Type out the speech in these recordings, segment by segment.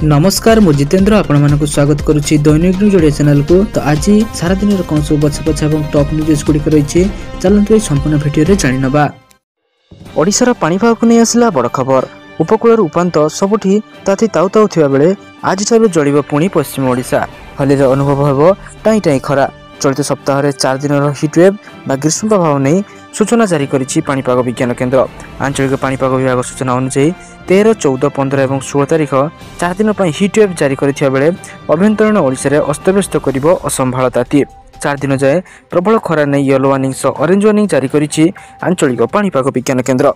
नमस्कार मु जितेंद्र आपण मानक स्वागत करुच्ची दैनिक न्यूज ओडिया चैनल को। तो आज सारा दिन कौन सब बछा बछा और टॉप न्यूज गुड़िक रही चलते संपूर्ण भिडियो जानी नवा। ओडिशार पाणीपाग को नहीं आसला बड़ खबर। उपकूल उपात सबुठी ताती ताऊ ताऊ थिबा बेले आज ठारू जळिब पुणी पश्चिम ओडिशा। हली अनुभव हेबो टाई टाई खरा। चलित सप्ताह 4 दिन हिटवेव बा ग्रीष्म प्रभाव नहीं सूचना जारी करिछि पाणीपाग विज्ञान केन्द्र। आंचलिक पाणीपाग विभाग सूचना अनुसार 13, 14, 15 और 16 तारिख 4 दिन हिटवेव जारी करिथिबा बेले अभ्यंतरीण ओडिशा रे अस्तव्यस्त करिबो असंभाळ ताती। 4 दिन जाए प्रबल खरा नहीं येलो वार्निंग सह ऑरेंज वार्निंग जारी करिछि आंचलिक पाणीपाग विज्ञान केन्द्र।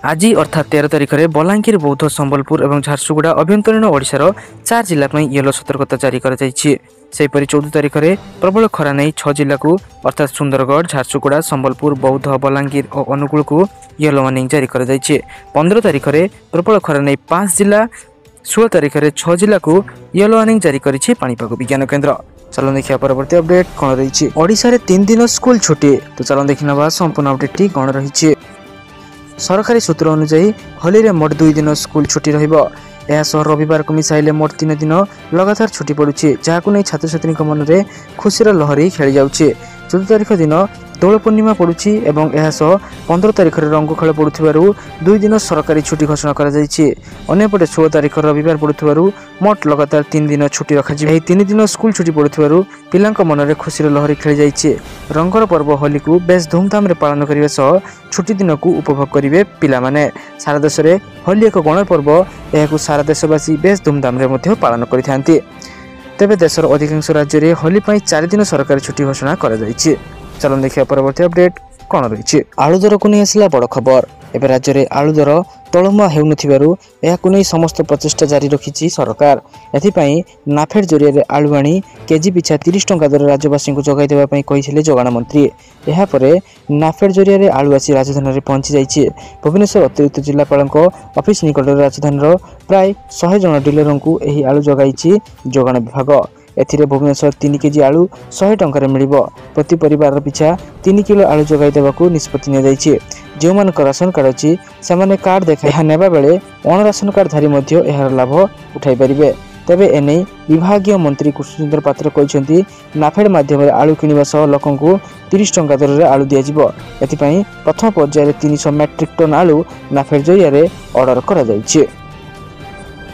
आज अर्थात 13 तारिख में बलांगीर, बौद्ध, संबलपुर और झारसुगुड़ा अभ्यंतरीण ओडिशार 4 जिला येलो सतर्कता जारी कर 14 तारिख में प्रबल खरा नहीं 6 जिला को अर्थात सुंदरगढ़, झारसुगुड़ा, संबलपुर, बौद्ध, बलांगीर और अनुगुल को येलो वार्निंग जारी कर 15 तारिख में प्रबल खरा नहीं 5 जिला, 16 तारिख में 6 जिला को येलो वार्निंग जारी करिछि पाणीपाग विज्ञान केन्द्र। चलो देखिए परवर्ती अपडेट कौन रही। ओडिशा रे 3 दिन स्कूल छुट्टी। तो चलो देखना संपूर्ण अपडेट कौन रही। सरकारी सूत्र अनुसार होली रे मोट 2 दिन स्कूल छुट्टी रहिबो। रविवार को मिसाइले मोट 3 दिन लगातार छुट्टी पड़ुछि, जहाकु नै छात्र छात्री मन में खुशीर लहरी खेली जाउछि। 14 तारिख दिन दोल पूर्णिमा पड़ुछि एवं 15 तारिख रंग खेल पड़ुथिबारु 2 दिन सरकारी छुट्टी घोषणा करा जाइछि। अन्यपटे 16 तारिख रविवार पड़ुथिबारु मोट लगातार 3 दिन छुट्टी रखाजिबे। एही 3 दिन स्कूल छुट्टी पड़ुथिबारु पिलांक मन में खुशीर लहरी खेली जाइछि। रंगर पर्व होली को बेस धूमधाम रे पालन करिवे सह छुट्टी दिन को उपभोग करिवे पिला माने। सारा देश रे होली एक गणपर्व, एहाकु सारा देशवासी बेस धूमधाम रे मध्ये पालन करिथांती। तेबे देशर अधिकांश राज्य में होली 4 दिन सरकारी छुट्टी घोषणा करा जाइछि। चलो देखिए परवर्ती अपडेट कौन रही। आलू दर को नहीं आसला बड़ खबर। एवं राज्य में आलू दर तलमुआ हेउनथिबारु एहाकु नै समस्त प्रचेष्टा जारी रखिछि सरकार। एथिपाई नाफेड जरिया आलू आनी केजी पिछा 30 टंका दर राज्यवासी को जगाई देबा पई कहिथिले जोगाण मंत्री। एहा परे नाफेड जरिया आलू आसी राजधानी रे पहुंची जाइछि। भुवनेश्वर अतिरिक्त जिलापालक ऑफिस निकट राजधानी प्राय 100 जन डीलर को एही आलू जगाइछि जोगाण विभाग। एथिरे भुवनेश्वर 3 केजी आलू 100 टंका रे मिलिबो। प्रति परिवार पिछा 3 किलो आलू जगाई देबाकू निष्पत्ति ने जाइछि। जो मान राशन कार्ड अच्छी से कार्ड देखा यह नेबा बेले अण राशन कार्ड धारी मध्य यार लाभ उठाई पारिबे। तेबे एने विभागीय मंत्री कृष्णचंद्र पात्र कहते नाफेड माध्यम आलू किनिबा सह लोकंकु 30 टंका दर रे आलू दियाजिबो। एथिपाई प्रथम पर्यायर 300 मेट्रिक टन आलू नाफेड जरिया ऑर्डर करा जाइछि।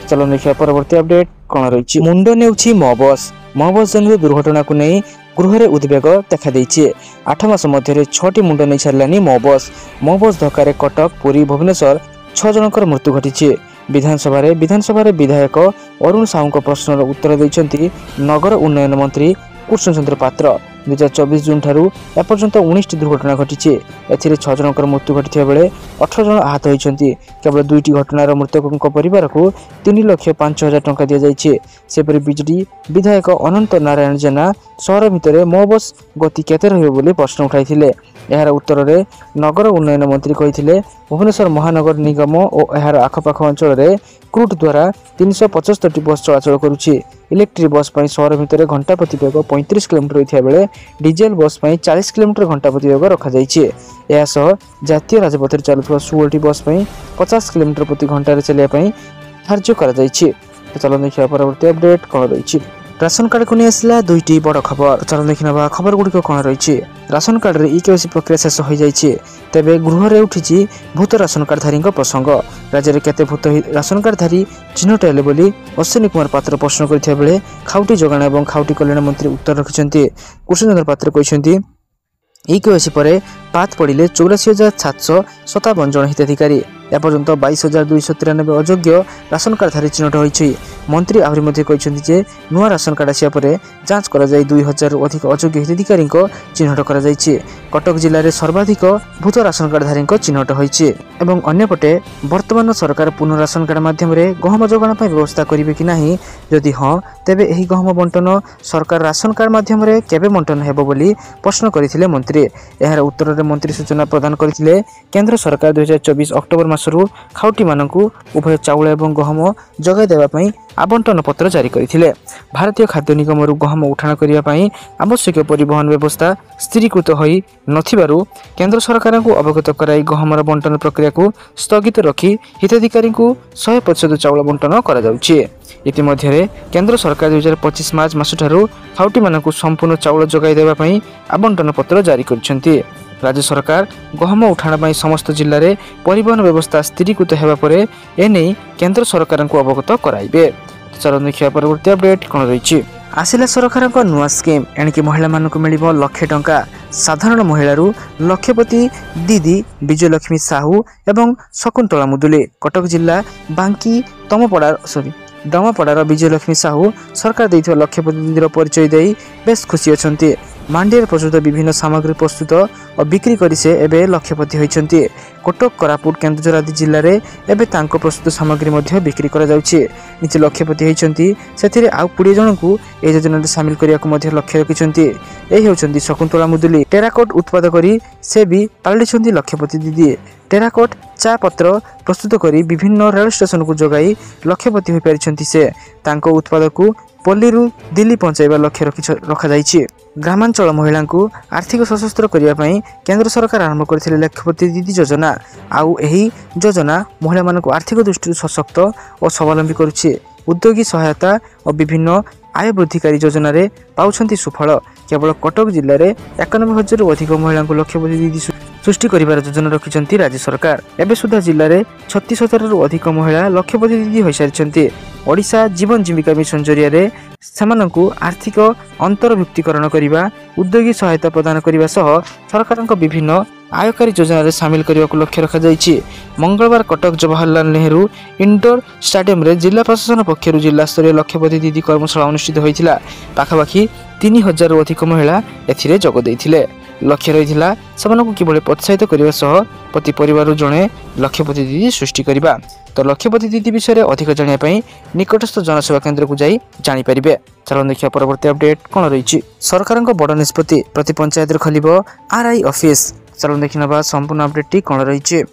चलो देखिए परवर्ती अपडेट कौन रही। मुंड नेउछि मो बस जनित दुर्घटना को नहीं गृह रे उद्वेग देखा देइछि। 8 मास मध्य 6टी मुंड नहीं छाड़लानी मो बस धक्का कटक, पुरी, भुवनेश्वर 6 जनकर मृत्यु घटी। विधानसभा विधायक अरुण साहू प्रश्नर उत्तर देइछन्ति नगर उन्नयन मंत्री कृष्णचंद्र पात्र। 2024 जून ठारू एपर्यंत 19टी दुर्घटना घटी। एथिरे 6 जनकर मृत्यु घटी बेले 18 जन आहत होइछन्ति। केवल 2टी घटनार मृतकଙ୍କ परिवार को 3,05,000 टंका दिया जाइछे। सेपरि बीजेडी विधायक अनंत नारायण जेना शहर भितर मो बस गति केते रहिबो बोली प्रश्न उठाइथिले। यार उत्तर रे नगर उन्नयन मंत्री कहिथिले भुवनेश्वर महानगर निगम और यार आखपाख अंचल रे क्रूट द्वारा 375टी बस चलाचल करुछि। इलेक्ट्रिक बस पई शहर भितर घंटा प्रति वेग 35 किलोमीटर होइथिया बेले डीजेल बस पई 40 किलोमीटर घंटा प्रति वेग रखा जाइछि। या सह जातीय राजपथ रे चलुवा 16टी बस पई 50 किलोमीटर प्रति घंटा रे चलिया पई धार्य करा जाइछि। तो चलो देखिया परवर्ती अपडेट कौन रही। राशन कार्ड को नहीं आसला 2टी बड़ खबर। चलो देखना खबर गुड़िक कौन रही। राशन कार्ड रे ई-केवाईसी प्रक्रिया शेष हो जाइछि। तेबे गृह रे उठिछि भूत राशन कार्ड धारी प्रसंग। राज्य में केते भूत राशन कार्ड धारी चिन्हट हेले बोली अश्विनी कुमार पात्र प्रश्न करथिया बेले खाउटी जोगाण एवं खाउटी कल्याण मंत्री उत्तर रखिछन्ति। कृष्णचंद्र पात्र कहिछन्ति ई-केवाईसी परे पात पड़िले 84,757 जन हिताधिकारी। एपर्यंत 22,293 अयोग्य राशन कार्ड धारी चिन्हट होइछि। मंत्री आहरी मध्ये कहिछन्ति जे नुआ राशन कार्ड आसिया परे जांच करा जाई 2,000 अधिक अयोग्य हिताधिकारी चिन्हट करा जाइछि। कटक जिले में सर्वाधिक भूत राशन कार्ड धारी चिन्हट होइछि। एवं अन्यपटे वर्तमान सरकार पुनः राशन कार्ड माध्यम रे गहम जोगाण पई व्यवस्था करिवे कि नाही, जदि हां तेबे एही गहम बंटन सरकार राशन कार्ड माध्यम रे केबे बंटन हेबो बोली प्रश्न करिथिले मंत्री। एहार उत्तर रे मंत्री सूचना प्रदान करथिले केंद्र सरकार 2024 अक्टोबर मासरू खाउटी मानकू उभय चाउल एवं गहम जगाई देबा पई आबंटन पत्र जारी करथिले। भारतीय खाद्य निगमरू गहम उठाण करिया पई आवश्यक परिवहन व्यवस्था स्थिरीकृत होई नथिबारु केंद्र सरकार को अवगत कराई गहमर बंटन प्रक्रिया को स्थगित रखी हिताधिकारी को 100% चाउल बंटन करा जाउछि। इतिमध्ये केंद्र सरकार 2025 मार्च मासठारु खाउटी मानकु संपूर्ण चाउल जोगाई देबा पई आबंटन पत्र जारी करछन्ति। राज्य सरकार गहम उठाण पई समस्त जिल्ला रे परिवहन व्यवस्था स्थिरीकृत हेबा परे एने केंद्र सरकार को अवगत कराइबे। चलन देखिया परवर्ती अपडेट कोन रहिछि। आसिला सरकार को नुआ स्कीम एणिकी महिला मानकु मिलिबो लाख टंका। साधारण महिलारू लक्षपति दीदी विजयलक्ष्मी साहू एवं शकुंतला मुदुले कटक जिल्ला बांकी दमपड़ार विजयलक्ष्मी साहू सरकार देइथिबा लक्षपति दीदीर परिचय देई बेस खुशी अछंती। मांडियर प्रस्तुत विभिन्न सामग्री प्रस्तुत और बिक्री करी से एबे लक्षपति होइछंती। कटक कोरापुट केन्दुझर आदि जिल्ला रे एबे तांको प्रस्तुत सामग्री मध्ये बिक्री करा जाउछि। निचे लक्षपति होइछंती सेथिरे आउ 20 जनकु ए योजना रे शामिल करिया को मध्ये लक्ष्य रखिछंती। एही होउछंती शकुंतला मुदुली टेराकोट उत्पाद करी से भी पालिछंती लक्षपति दीदी। टेराकोट चा पत्र प्रस्तुत करी विभिन्न रेल स्टेशन को जोगाई लक्षपति होई परिछंती। से तांको उत्पाद को पल्लीरू दिल्ली पहुंचाइबा लक्ष्य रखा जाइछि। ग्रामांचल महिला को आर्थिक सशस्त्र करिया पई केंद्र सरकार आरंभ करथिले लक्षपति दीदी योजना। आउ एही योजना महिला मानक आर्थिक दृष्टि सशक्त और स्वावलंबी करुछि। उद्योगी सहायता और विभिन्न आय वृद्धिकारी योजना रे पाउछंती सुफल। केवल कटक जिल्ला रे 91,000 रु अधिक महिला को लक्षपति दीदी सृष्टि करिबार योजना रखिछंती राज्य सरकार। एबे सुधा जिल्ला रे 36,000 रु अधिक महिला लक्षपति दीदी होई सारिछंती। ओडिशा जीवन जीविका मिशन जरिया रे सेमानंकु आर्थिक अंतर्भुक्तिकरण करिबा उद्योगी सहायता प्रदान करिबा सह सरकारक विभिन्न आयकारी योजना रे शामिल करिबा को लक्ष्य रखा जाइछि। मंगलवार कटक जवाहरलाल नेहरू इंडोर स्टेडियम रे जिला प्रशासन पक्षरु जिला स्तरीय लक्षपति दीदी कर्मशाला अनुष्ठित होइथिला। पाखापाखि 3,000 रु अधिक महिला एथिरे जोग दैथिले। लक्ष्य रहिथिला सेमानकु किबळे प्रोत्साहित करिबा सह प्रति परिवार जणे लक्षपति दीदी सृष्टि करिबा। तो लक्षपति दीदी विषय अधिक जानिया पई निकटस्थ जनसेवा केंद्र को जाई जानि परिबे। चलन देखिया परवर्ती अपडेट कोन रहिछि। सरकारक बड़ निष्पत्ति प्रति पंचायत खोलिबो आरआई ऑफिस। चलन देखिनबा संपूर्ण अपडेट टी कोन रहिछि।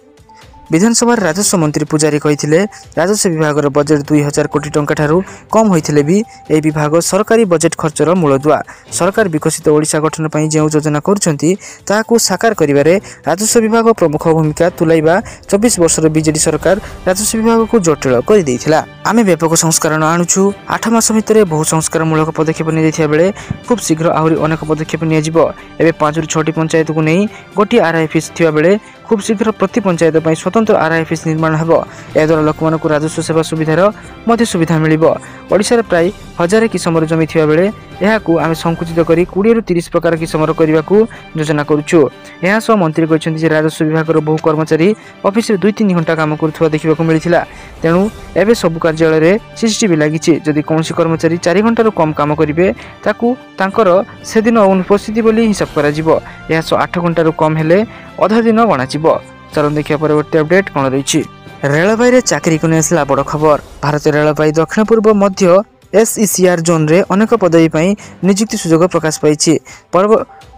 विधानसभा राजस्व मंत्री पुजारी कहिथिले राजस्व विभाग बजेट 2000 कोटी टंका ठारू कम होइथिले भी ए विभाग सरकारी बजेट खर्चर मूलदुआ। सरकार विकसित ओडिशा गठन पई जे योजना करूछंती ताहाकू साकार करिबारे राजस्व विभाग प्रमुख भूमिका तुलाइबा 24 वर्षर बीजेडी सरकार राजस्व विभाग को जटिल करि दैथिला। आमे व्यापक संस्करण आणुछु। 8 मास भितरे बहु संस्कार मूलक पदक्षेप नि दैथिया बेले खूब शीघ्र आहुरी अनेक पदक्षेप निया जिवो। एबे 5 रु 6 पंचायत को नै गोटी आरआई ऑफिस थिया बेले खूब शीघ्र प्रति पंचायत पई स्वतंत्र आरआई ऑफिस निर्माण हेबो। ए द्वारा लोकमानकु राजस्व सेवा सुविधार मध्य सुविधा मिलिबो। ओडिसा रे प्राय 1000 किसमर जमी थिया बेले एहाकू आमे संकुचित करी 20 रु 30 प्रकार किसमर करिवाकू योजना करूछु। एहा सो मंत्री कहछन्ती जे राजस्व विभाग बहु कर्मचारी ऑफिस रे 2-3 घंटा काम करथुवा देखिबाकू मिलिथिला। तेनु एबे सब कार्यालय रे सीसीटीवी लागिछि। जदि कोनसी कर्मचारी 4 घंटा रु कम काम करिवे ताकू तांकर से दिन अनुपस्थिति बोली हिसाब करा जिवो। एहा सो 8 घंटा रु कम हेले आधा दिन गणा जिवो। चलन देखिया परवर्ती अपडेट कोन रहिछि। रेलवे रे चाकरी को नेसला बड़ खबर। भारतीय रेलवे दक्षिण पूर्व मध्य एसईसीआर जोन रे अनेक पदवी पई नियुक्ति सुजोग प्रकाश पाइछि।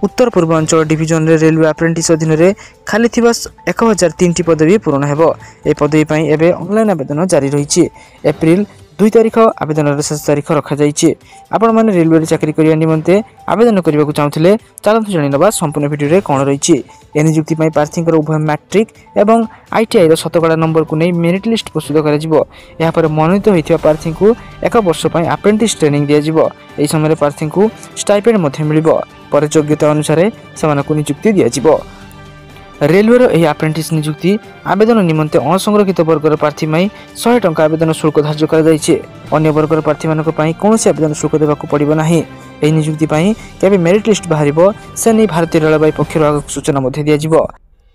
उत्तर पूर्वांचल डिविजन रे रेलवे अप्रेंटिस अधीन रे खाली थिबा 1003 टी पदवी पूर्ण हेबो। ए पदवी पई एबे ऑनलाइन आवेदन जारी रहिछि। एप्रिल 2 तारिख आवेदन शेष तारिख रखा जाइछि। आपण माने रेलवे रे चाकरी करिया निमंते आवेदन करबा को चाहुथिले चलंतु जानिनबा संपूर्ण वीडियो रे कोन रहिछि। ए नियुक्ति पई प्रार्थीकर उभय मैट्रिक एवं आईटीआई रो शतकड़ा नंबर को नै मेरिट लिस्ट प्रस्तुत करा जिवो। या पर मनोनीत होइथिबा प्रार्थी को 1 वर्ष पई अप्रेंटिस ट्रेनिंग दिया जिवो। एई समय प्रार्थी को स्टाइपेंड मध्ये मिलिबो। पर योग्यता अनुसार समानकु नियुक्ति दिया जिवो। रेलवे रो एही अप्रेंटिस नियुक्ति आवेदन निमंते असंरक्षित वर्गर प्रार्थी पई 100 टंका आवेदन शुल्क धार्य करा जाइछि। अन्य वर्गर प्रार्थी मानक पई कोनोसी आवेदन शुल्क देबाकू पड़िबो नाही। एही नियुक्ति पई केबे मेरिट लिस्ट बाहरिबो से नै भारतीय रेलवे पक्षरु आगक सूचना मध्ये दिया जिवो।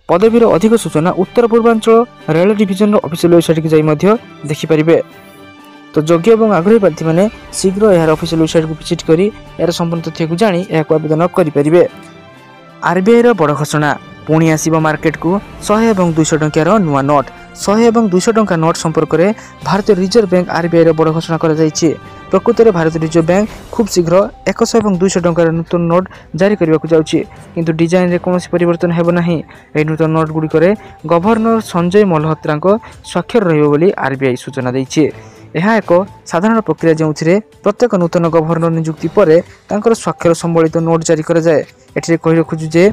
पदवीर अधिक सूचना उत्तर पूर्वांचल रेल डिविजन रो ऑफिशियल वेबसाइट के जाई मध्ये देखि परिबे। तो योग्य एवं आग्रही प्रार्थी माने शीघ्र यार ऑफिशियल वेबसाइट को विजिट करी यार संपूर्ण तथ्य को जानी याको आवेदन करि परिबे। आरबीआई रो बड़ घोषणा पुणी आसीबो मार्केट को 100 एवं 200 टंकार नुआ नोट। 100 एवं 200 टंका नोट संपर्क में भारतीय रिजर्व बैंक आरबीआई रो बड़ घोषणा करा जाइछि। प्रकृत में भारतीय रिजर्व बैंक खूब शीघ्र 100 एवं 200 टंकार नूतन नोट जारी करबा को जाउछि। किंतु डिजाइन रे कोनोसी परिवर्तन हेबो नाही। ए नूतन नोट गुडी करे गवर्नर संजय मल्होत्रांको स्वाक्षर रहिबो बोली आरबीआई सूचना दैछि। ଏହା ଏକ ସାଧାରଣ ପ୍ରକ୍ରିୟା ଯେଉଁଥିରେ ପ୍ରତ୍ୟେକ ନୂତନ ଗଭର୍ଣ୍ଣର ନିଯୁକ୍ତି ପରେ ତାଙ୍କର ସ୍ୱାକ୍ଷର ସମ୍ବଳିତ ନୋଟ୍ ଜାରି କରାଯାଏ। ଏଠିରେ କହି ରଖୁଛୁ ଯେ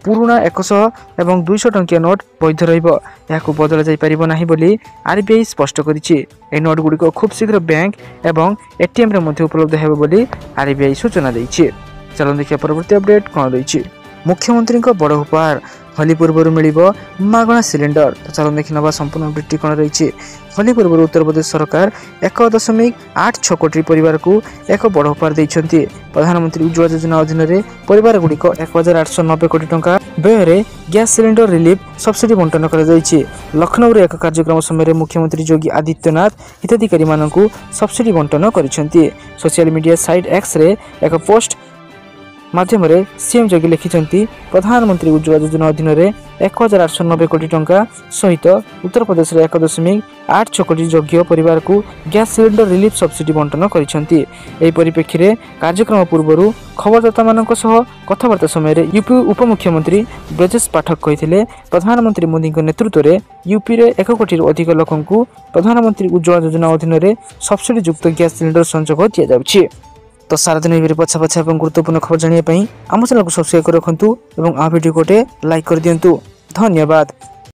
ପୁରୁଣା 100 ଏବଂ 200 ଟଙ୍କିଆ ନୋଟ୍ ବୈଧ ରହିବ, ଏହାକୁ ବଦଳା ଯାଇପାରିବ ନାହିଁ ବୋଲି RBI ସ୍ପଷ୍ଟ କରିଛି। ଏହି ନୋଟ୍ ଗୁଡ଼ିକ ଖୁବ୍ ଶୀଘ୍ର ବ୍ୟାଙ୍କ ଏବଂ ATMରେ ମଧ୍ୟ ଉପଲବ୍ଧ ହେବ ବୋଲି RBI ସୂଚନା ଦେଇଛି। ଚାଲନ୍ତୁ ଦେଖିବା ପରବର୍ତ୍ତୀ ଅପଡେଟ୍ କ'ଣ ରହିଛି। ମୁଖ୍ୟମନ୍ତ୍ରୀଙ୍କ ବଡ଼ ଉପହାର, ହୋଲି ପୂର୍ବରୁ ମିଳିବ ମାଗଣା ସିଲିଣ୍ଡର। ତ ଚାଲନ୍ତୁ ଦେଖିନେବା ସମ୍ପୂର୍ଣ୍ଣ ଅପଡେଟ୍ଟି କ'ଣ ରହିଛି। ହୋଲି ପୂର୍ବରୁ ଉତ୍ତରପ୍ରଦେଶ ସରକାର 1.86 କୋଟି ପରିବାରକୁ ଏକ ବଡ଼ ଉପହାର ଦେଇଛନ୍ତି। ପ୍ରଧାନମନ୍ତ୍ରୀ ଉଜ୍ଜ୍ୱଳା ଯୋଜନା ଅଧୀନରେ ପରିବାରଗୁଡ଼ିକ 1,890 କୋଟି ଟଙ୍କା ବ୍ୟୟରେ ଗ୍ୟାସ୍ ସିଲିଣ୍ଡର ରିଲିଫ୍ ସବସିଡି ବଣ୍ଟନ କରାଯାଇଛି। ଲକ୍ଷ୍ନୌରେ ଏକ କାର୍ଯ୍ୟକ୍ରମ ସମୟରେ ମୁଖ୍ୟମନ୍ତ୍ରୀ ଯୋଗୀ ଆଦିତ୍ୟନାଥ ହିତାଧିକାରୀମାନଙ୍କୁ ସବସିଡି ବଣ୍ଟନ କରିଛନ୍ତି। ସୋସିଆଲ ମିଡିଆ ସାଇଟ୍ ଏକ୍ସରେ ଏକ ପୋଷ୍ଟ ମାଧ୍ୟମରେ ସିଏମ୍ ଯୋଗୀ ଲେଖିଛନ୍ତି, ପ୍ରଧାନମନ୍ତ୍ରୀ ଉଜ୍ଜ୍ୱଳା ଯୋଜନା ଅଧୀନରେ 1,890 କୋଟି ଟଙ୍କା ସହିତ ଉତ୍ତରପ୍ରଦେଶରେ 1.86 କୋଟି ଯୋଗ୍ୟ ପରିବାରକୁ ଗ୍ୟାସ୍ ସିଲିଣ୍ଡର ରିଲିଫ୍ ସବସିଡି ବଣ୍ଟନ କରିଛନ୍ତି। ଏହି ପରିପ୍ରେକ୍ଷୀରେ କାର୍ଯ୍ୟକ୍ରମ ପୂର୍ବରୁ ଖବରଦାତାମାନଙ୍କ ସହ କଥାବାର୍ତ୍ତା ସମୟରେ ୟୁପି ଉପମୁଖ୍ୟମନ୍ତ୍ରୀ ବ୍ରଜେଶ ପାଠକ କହିଥିଲେ, ପ୍ରଧାନମନ୍ତ୍ରୀ ମୋଦିଙ୍କ ନେତୃତ୍ୱରେ ୟୁପିରେ 1 କୋଟିରୁ ଅଧିକ ଲୋକଙ୍କୁ ପ୍ରଧାନମନ୍ତ୍ରୀ ଉଜ୍ଜ୍ୱଳା ଯୋଜନା ଅଧୀନରେ ସବସିଡି ଯୁକ୍ତ ଗ୍ୟାସ୍ ସିଲିଣ୍ଡର ସଂଯୋଗ ଦିଆଯାଉଛି। ତ ସାରାଦିନ ଏହିପରି ପଛା ପଛା ଏବଂ ଗୁରୁତ୍ୱପୂର୍ଣ୍ଣ ଖବର ଜାଣିବା ପାଇଁ ଆମ ଚ୍ୟାନେଲକୁ ସବସ୍କ୍ରାଇବ୍ କରି ରଖନ୍ତୁ ଏବଂ ଆମ ଭିଡ଼ିଓକୁ ଗୋଟେ ଲାଇକ୍ କରିଦିଅନ୍ତୁ। ଧନ୍ୟବାଦ।